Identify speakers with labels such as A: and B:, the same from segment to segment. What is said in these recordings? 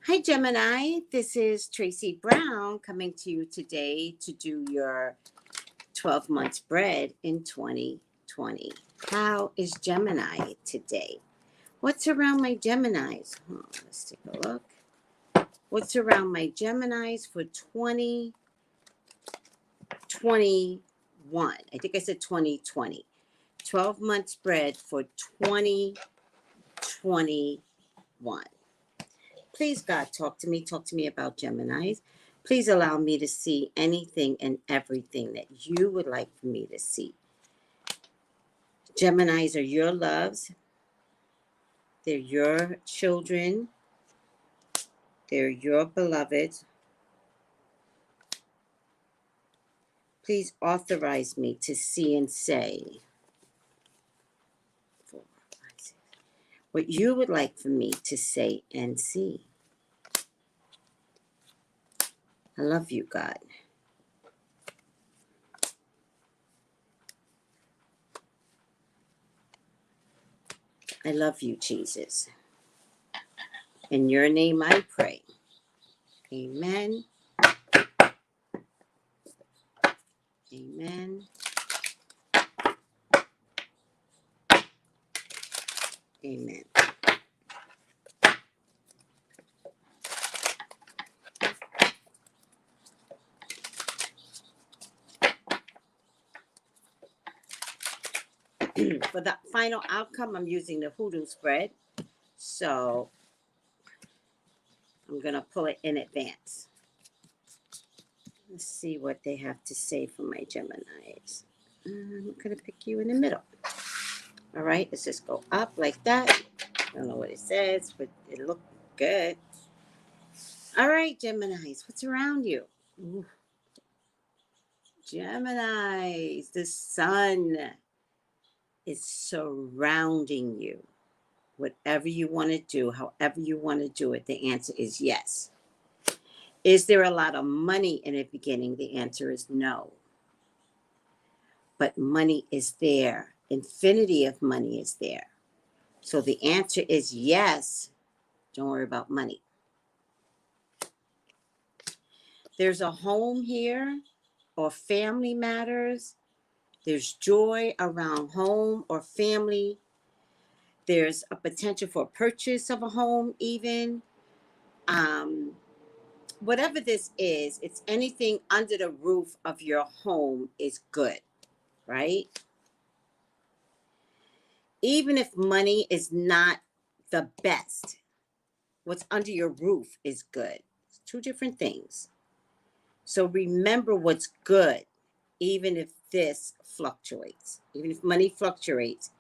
A: Hi, Gemini. This is Tracey Brown coming to you today to do your 12 month spread in 2020. How is Gemini today? What's around my Geminis? Let's take a look. What's around my Geminis for 2021? I think I said 2020. 12 month spread for 2021. Please, God, talk to me. Talk to me about Geminis. Please allow me to see anything and everything that you would like for me to see. Geminis are your loves. They're your children. They're your beloved. Please authorize me to see and say what you would like for me to say and see. I love you, God. I love you, Jesus. In your name I pray. Amen. Amen. Amen. For the final outcome, I'm using the hoodoo spread. So I'm going to pull it in advance. Let's see what they have to say for my Geminis. I'm going to pick you in the middle. All right, let's just go up like that. I don't know what it says, but it looked good. All right, Geminis, what's around you? Ooh. Geminis, the sun is surrounding you. Whatever you want to do, however you want to do it, the answer is yes. Is there a lot of money in the beginning? The answer is no. But money is there. Infinity of money is there. So the answer is yes. Don't worry about money. There's a home here or family matters. There's joy around home or family. There's a potential for purchase of a home even. Whatever this is, it's anything under the roof of your home is good, right? Even if money is not the best, what's under your roof is good. It's two different things. So remember what's good, even if this fluctuates. Even if money fluctuates,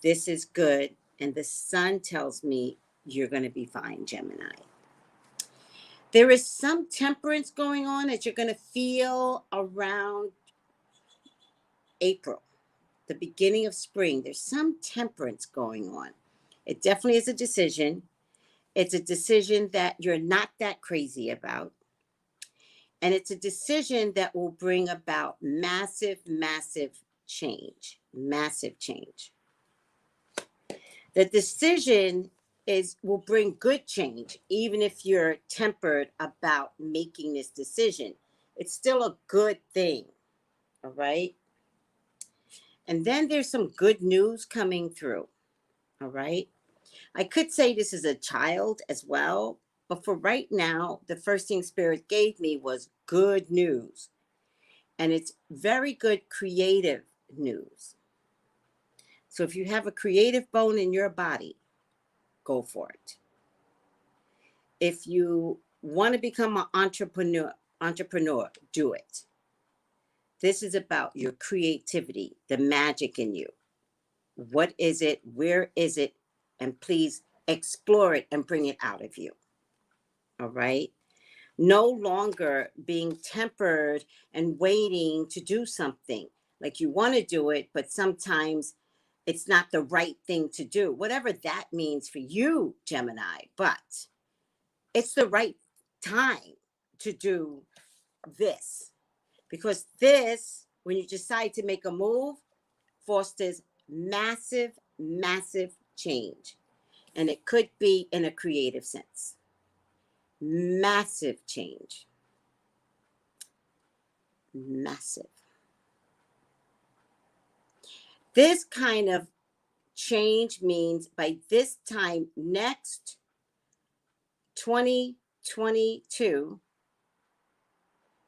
A: this is good. And the sun tells me you're going to be fine, Gemini. There is some temperance going on that you're going to feel around April, the beginning of spring. There's some temperance going on. It definitely is a decision. It's a decision that you're not that crazy about. And it's a decision that will bring about massive, massive change. Massive change. The decision will bring good change, even if you're tempered about making this decision. It's still a good thing, all right? And then there's some good news coming through, all right? I could say this is a child as well, but for right now, the first thing Spirit gave me was good news. And it's very good creative news. So if you have a creative bone in your body, go for it. If you want to become an entrepreneur, do it. This is about your creativity, the magic in you. What is it? Where is it? And please explore it and bring it out of you. All right? No longer being tempered and waiting to do something. Like you want to do it, but sometimes it's not the right thing to do. Whatever that means for you, Gemini, but it's the right time to do this. Because this, when you decide to make a move, fosters massive, massive change. And it could be in a creative sense. Massive change. Massive. This kind of change means by this time next 2022,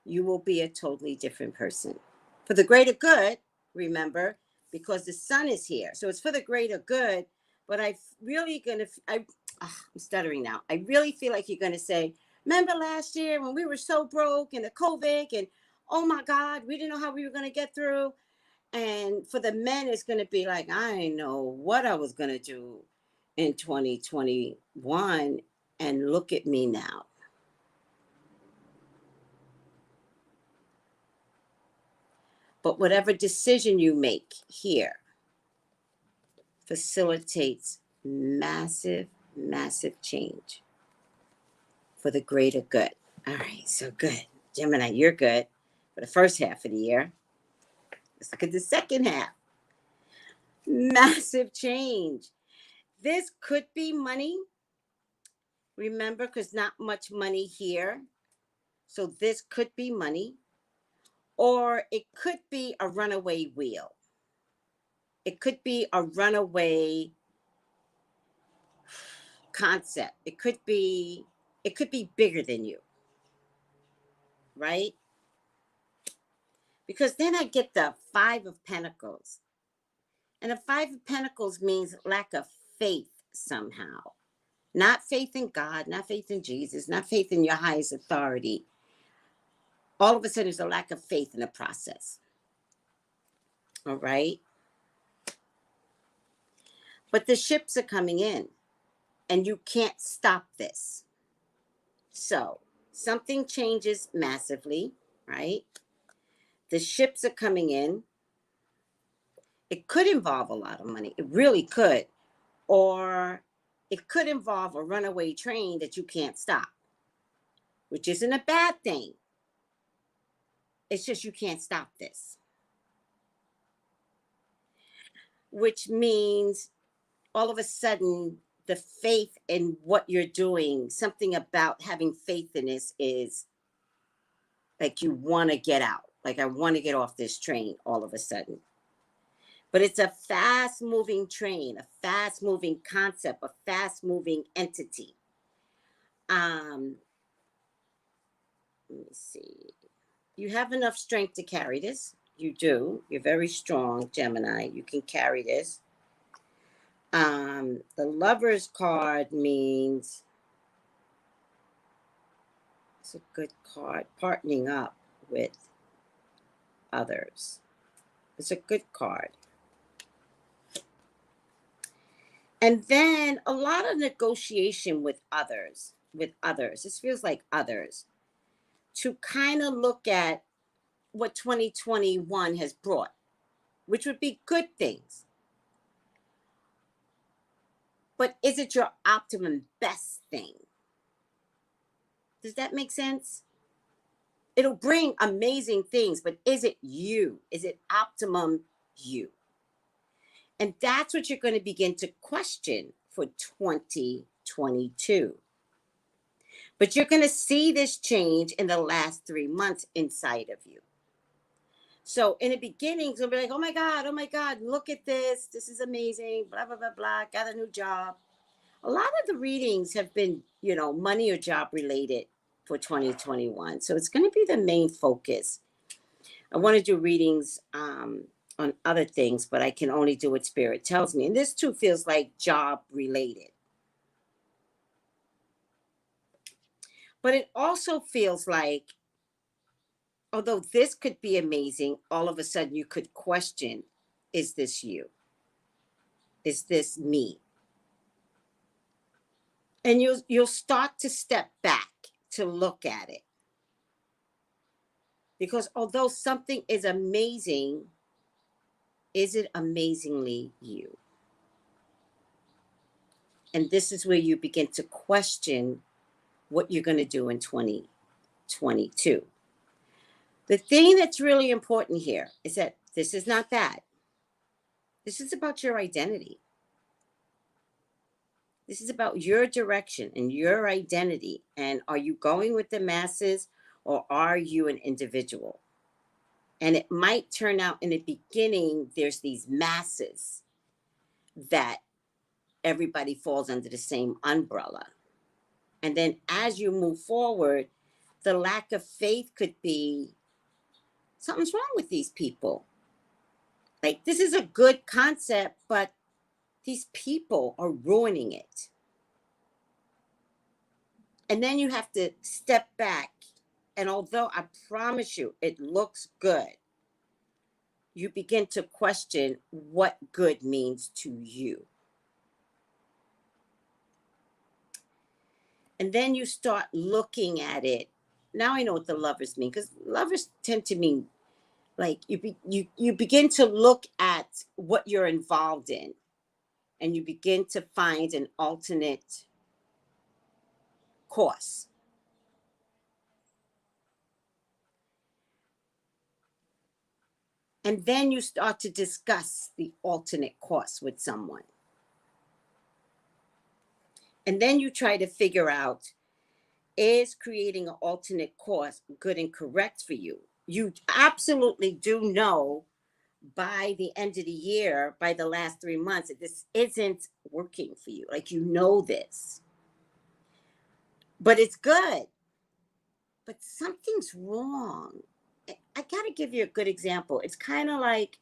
A: you will be a totally different person. For the greater good, remember, because the sun is here. So it's for the greater good, but I'm stuttering now. I really feel like you're going to say, remember last year when we were so broke and the COVID and oh my God, we didn't know how we were going to get through. And for the men, it's going to be like, I didn't know what I was going to do in 2021. And look at me now. But whatever decision you make here facilitates massive, massive change for the greater good. All right, so good. Gemini, you're good for the first half of the year. Let's look at the second half. Massive change. This could be money. Remember, because not much money here. So this could be money. Or it could be a runaway wheel. It could be a runaway concept. It could be bigger than you. Right? Because then I get the Five of Pentacles. And the Five of Pentacles means lack of faith somehow. Not faith in God, not faith in Jesus, not faith in your highest authority. All of a sudden, there's a lack of faith in the process. All right? But the ships are coming in, and you can't stop this. So, something changes massively, right? The ships are coming in. It could involve a lot of money. It really could. Or it could involve a runaway train that you can't stop, which isn't a bad thing. It's just you can't stop this. Which means all of a sudden the faith in what you're doing, something about having faith in this is like you want to get out. Like I want to get off this train all of a sudden. But it's a fast moving train, a fast moving concept, a fast moving entity. Let me see. You have enough strength to carry this. You do. You're very strong, Gemini. You can carry this. The Lover's card means it's a good card. Partnering up with others. It's a good card. And then a lot of negotiation with others. This feels like others. To kind of look at what 2021 has brought, which would be good things. But is it your optimum best thing? Does that make sense? It'll bring amazing things, but is it you? Is it optimum you? And that's what you're going to begin to question for 2022. But you're going to see this change in the last 3 months inside of you. So in the beginning, it's going to be like, oh my God, look at this. This is amazing, blah, blah, blah, blah. Got a new job. A lot of the readings have been, money or job related for 2021. So it's going to be the main focus. I want to do readings on other things, but I can only do what Spirit tells me. And this too feels like job related. But it also feels like, although this could be amazing, all of a sudden you could question, is this you? Is this me? And you'll start to step back to look at it. Because although something is amazing, is it amazingly you? And this is where you begin to question what you're going to do in 2022. The thing that's really important here is that this is not bad. This is about your identity. This is about your direction and your identity. And are you going with the masses or are you an individual? And it might turn out in the beginning, there's these masses that everybody falls under the same umbrella. And then as you move forward, the lack of faith could be something's wrong with these people. Like, this is a good concept, but these people are ruining it. And then you have to step back. And although I promise you, it looks good, you begin to question what good means to you. And then you start looking at it. Now I know what the lovers mean, because lovers tend to mean like you begin to look at what you're involved in, and you begin to find an alternate course. And then you start to discuss the alternate course with someone. And then you try to figure out, is creating an alternate course good and correct for you? You absolutely do know by the end of the year, by the last 3 months, that this isn't working for you. Like, you know this. But it's good. But something's wrong. I got to give you a good example. It's kind of like,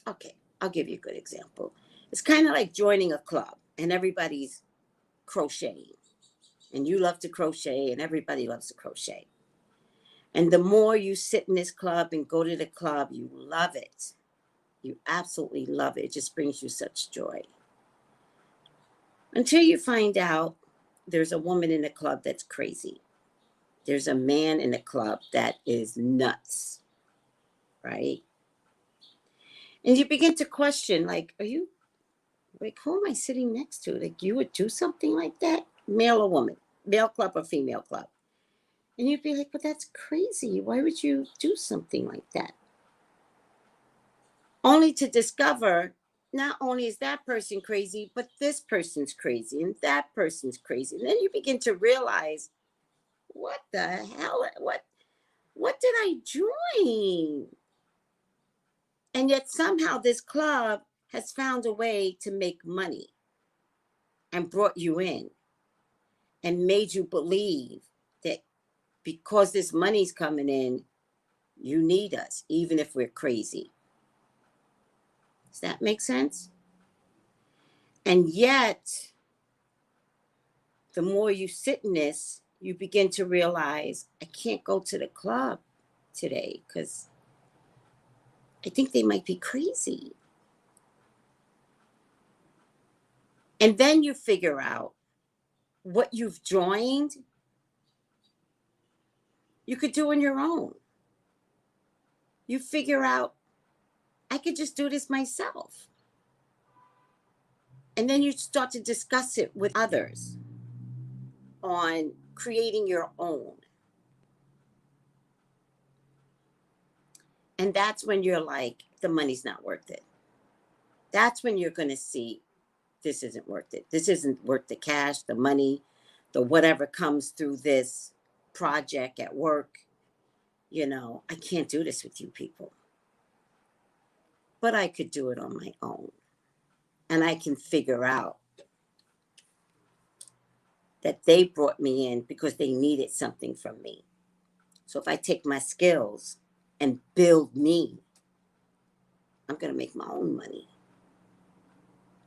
A: okay, I'll give you a good example. It's kind of like joining a club and everybody's crocheting. And you love to crochet and everybody loves to crochet. And the more you sit in this club and go to the club, you love it. You absolutely love it. It just brings you such joy. Until you find out there's a woman in the club that's crazy. There's a man in the club that is nuts, right? And you begin to question, like, who am I sitting next to? Like, you would do something like that? Male or woman? Male club or female club? And you'd be like, but that's crazy. Why would you do something like that? Only to discover, not only is that person crazy, but this person's crazy and that person's crazy. And then you begin to realize, what the hell? What did I join? And yet somehow this club has found a way to make money and brought you in and made you believe that because this money's coming in, you need us, even if we're crazy. Does that make sense? And yet, the more you sit in this, you begin to realize, I can't go to the club today because I think they might be crazy. And then you figure out what you've joined, you could do on your own. You figure out, I could just do this myself. And then you start to discuss it with others on creating your own. And that's when you're like, the money's not worth it. That's when you're going to see, this isn't worth it. This isn't worth the cash, the money, the whatever comes through this project at work. You know, I can't do this with you people. But I could do it on my own. And I can figure out that they brought me in because they needed something from me. So if I take my skills and build me, I'm going to make my own money.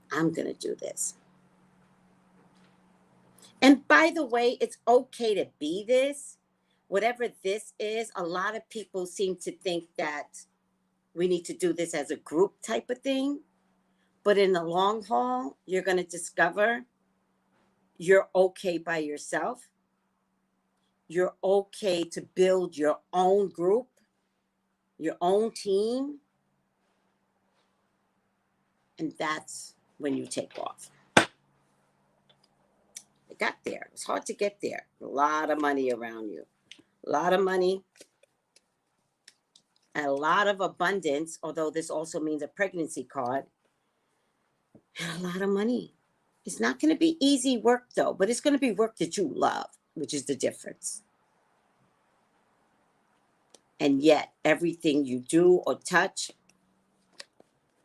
A: I'm going to do this. And by the way, it's okay to be this. Whatever this is, a lot of people seem to think that we need to do this as a group type of thing. But in the long haul, you're going to discover you're okay by yourself. You're okay to build your own group, your own team. And that's when you take off. I got there. It was hard to get there. A lot of money around you. A lot of money. A lot of abundance, although this also means a pregnancy card. and a lot of money. It's not going to be easy work though, but it's going to be work that you love, which is the difference. And yet everything you do or touch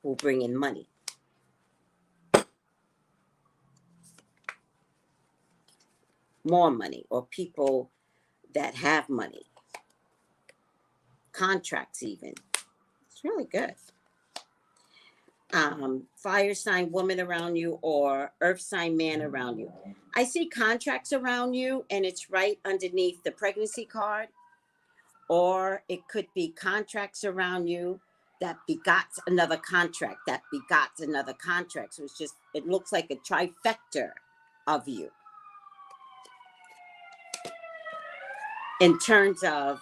A: will bring in money. More money, or people that have money. Contracts even. It's really good. Fire sign woman around you or earth sign man around you. I see contracts around you and it's right underneath the pregnancy card, or it could be contracts around you that begots another contract, that begots another contract. So it's just, it looks like a trifecta of you in terms of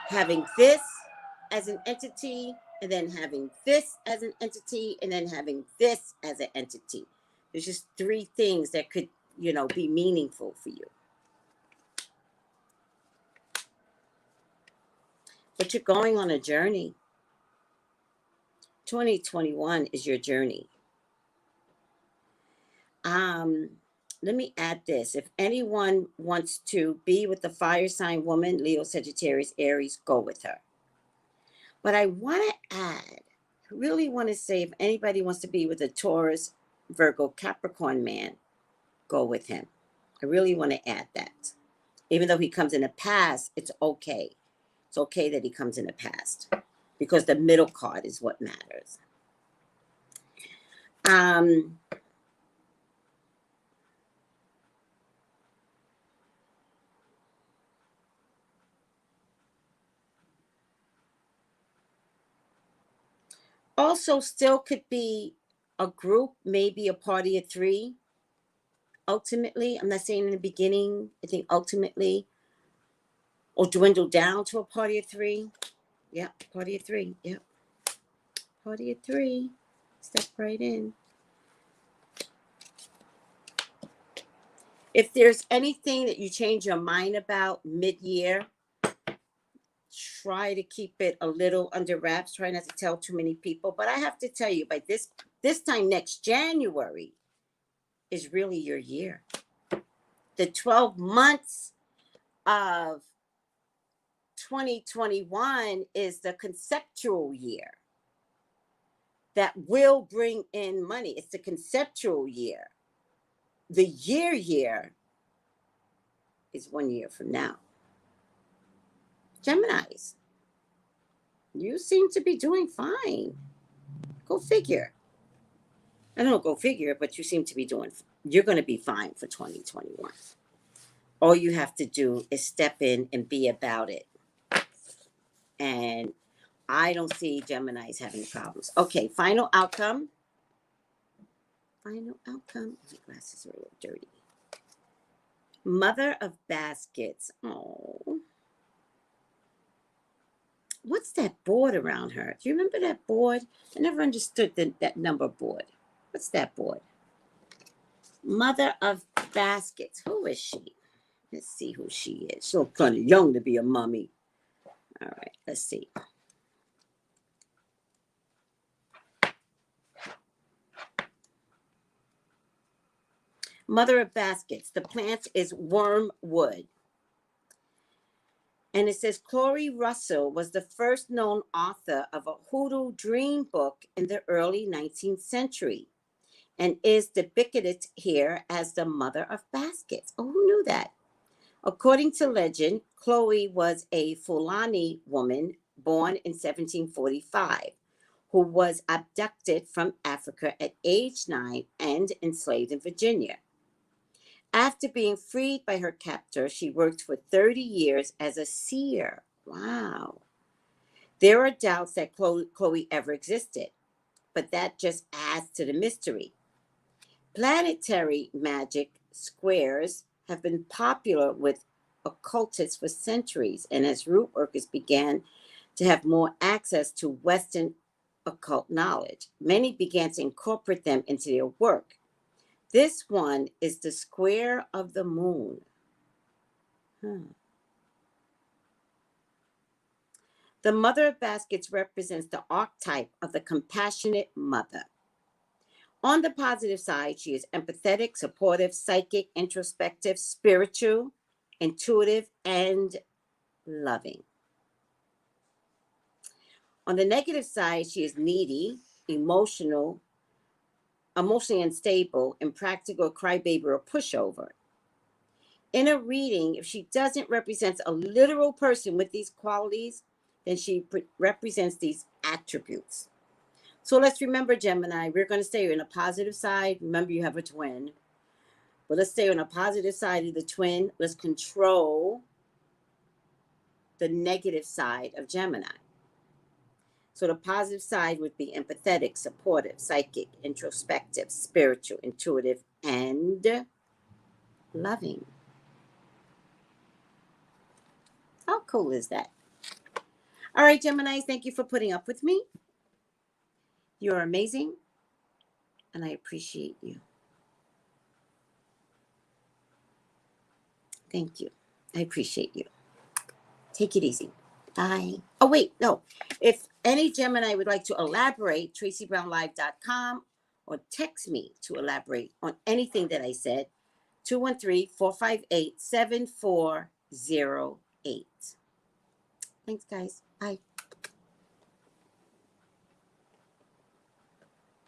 A: having this as an entity, and then having this as an entity, and then having this as an entity. There's just three things that could, be meaningful for you. But you're going on a journey. 2021 is your journey. Let me add this. If anyone wants to be with the fire sign woman, Leo, Sagittarius, Aries, go with her. But I want to add, I really want to say, if anybody wants to be with a Taurus, Virgo, Capricorn man, go with him. I really want to add that. Even though he comes in the past, it's okay. It's okay that he comes in the past, because the middle card is what matters. Also, still could be a group, maybe a party of three. Ultimately, I'm not saying in the beginning, I think ultimately, or dwindle down to a party of three. Yep, party of three. Yep, party of three. Step right in. If there's anything that you change your mind about mid-year, try to keep it a little under wraps. Try not to tell too many people. But I have to tell you, by this time next January is really your year. The 12 months of 2021 is the conceptual year that will bring in money. It's the conceptual year. The year is 1 year from now. Geminis, you seem to be doing fine. Go figure. I don't know, go figure, but you seem to be you're going to be fine for 2021. All you have to do is step in and be about it. And I don't see Geminis having problems. Okay, final outcome. Final outcome. My glasses are a little dirty. Mother of baskets. Oh. What's that board around her? Do you remember that board? I never understood that number board. What's that board? Mother of baskets. Who is she? Let's see who she is. She's kind of young to be a mummy. All right, let's see. Mother of baskets. The plant is wormwood. And it says Chloe Russell was the first known author of a hoodoo dream book in the early 19th century and is depicted here as the mother of baskets. Oh, who knew that? According to legend, Chloe was a Fulani woman born in 1745 who was abducted from Africa at age 9 and enslaved in Virginia. After being freed by her captor, she worked for 30 years as a seer. Wow. There are doubts that Chloe ever existed, but that just adds to the mystery. Planetary magic squares have been popular with occultists for centuries, and as root workers began to have more access to Western occult knowledge, many began to incorporate them into their work. This one is the square of the moon. The Mother of Baskets represents the archetype of the compassionate mother. On the positive side, she is empathetic, supportive, psychic, introspective, spiritual, intuitive, and loving. On the negative side, she is needy, emotionally unstable, impractical, crybaby, or pushover. In a reading, if she doesn't represent a literal person with these qualities, then she represents these attributes. So let's remember, Gemini, we're going to stay on a positive side. Remember, you have a twin. But let's stay on a positive side of the twin. Let's control the negative side of Gemini. So the positive side would be empathetic, supportive, psychic, introspective, spiritual, intuitive, and loving. How cool is that? All right, Geminis, thank you for putting up with me. You're amazing, and I appreciate you. Thank you. I appreciate you. Take it easy. Bye. Oh, wait, no. If any Gemini would like to elaborate, Traceybrownlive.com, or text me to elaborate on anything that I said, 213-458-7408. Thanks, guys. Bye.